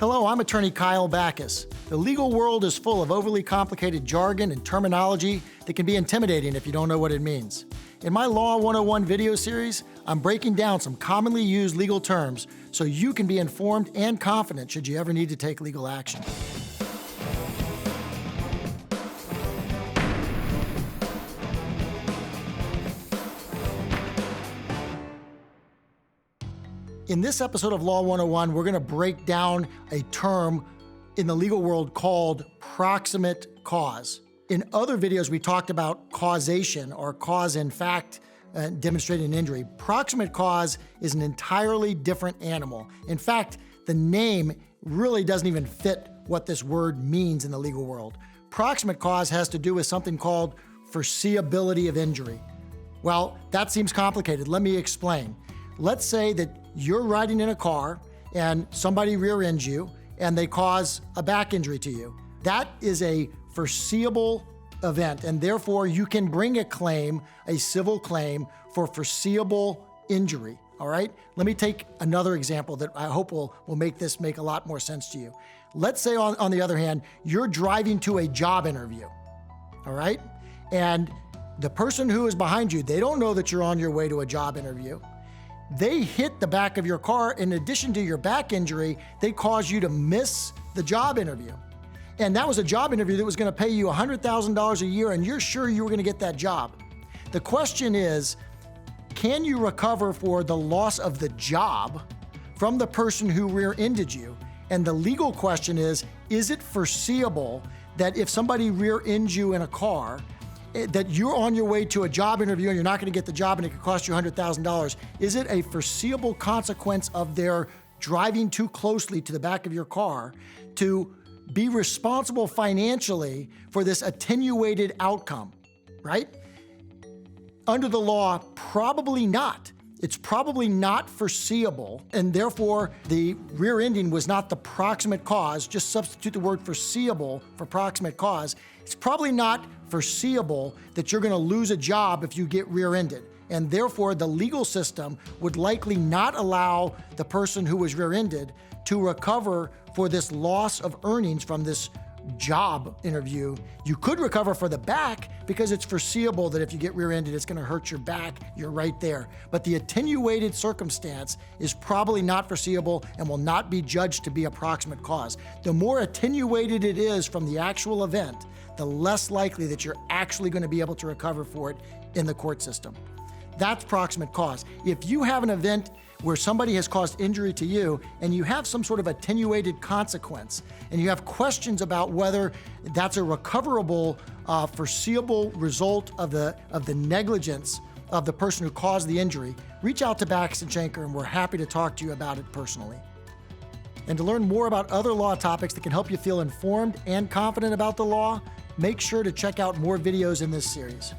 Hello, I'm attorney Kyle Bachus. The legal world is full of overly complicated jargon and terminology that can be intimidating if you don't know what it means. In my Law 101 video series, I'm breaking down some commonly used legal terms so you can be informed and confident should you ever need to take legal action. In this episode of Law 101, we're going to break down a term in the legal world called proximate cause. In other videos, we talked about causation or cause in fact demonstrating an injury. Proximate cause is an entirely different animal. In fact, the name really doesn't even fit what this word means in the legal world. Proximate cause has to do with something called foreseeability of injury. Well, that seems complicated. Let me explain. Let's say that you're riding in a car and somebody rear ends you and they cause a back injury to you. That is a foreseeable event, and therefore you can bring a claim, a civil claim for foreseeable injury, all right? Let me take another example that I hope will make this make a lot more sense to you. Let's say on the other hand, you're driving to a job interview, all right? And the person who is behind you, they don't know that you're on your way to a job interview. They hit the back of your car. In addition to your back injury, they caused you to miss the job interview. And that was a job interview that was going to pay you $100,000 a year, and you're sure you were going to get that job. The question is, can you recover for the loss of the job from the person who rear-ended you? And the legal question is it foreseeable that if somebody rear-ends you in a car, that you're on your way to a job interview and you're not going to get the job and it could cost you $100,000. Is it a foreseeable consequence of their driving too closely to the back of your car to be responsible financially for this attenuated outcome, right? Under the law, probably not. It's probably not foreseeable, and therefore the rear ending was not the proximate cause. Just substitute the word foreseeable for proximate cause. It's probably not foreseeable that you're going to lose a job if you get rear-ended, and therefore the legal system would likely not allow the person who was rear-ended to recover for this loss of earnings from this job interview. You could recover for the back because it's foreseeable that if you get rear-ended, it's going to hurt your back. You're right there. But the attenuated circumstance is probably not foreseeable and will not be judged to be a proximate cause. The more attenuated it is from the actual event, the less likely that you're actually going to be able to recover for it in the court system. That's proximate cause. If you have an event where somebody has caused injury to you and you have some sort of attenuated consequence and you have questions about whether that's a recoverable, foreseeable result of the negligence of the person who caused the injury, reach out to Bachus Schanker and we're happy to talk to you about it personally. And to learn more about other law topics that can help you feel informed and confident about the law, make sure to check out more videos in this series.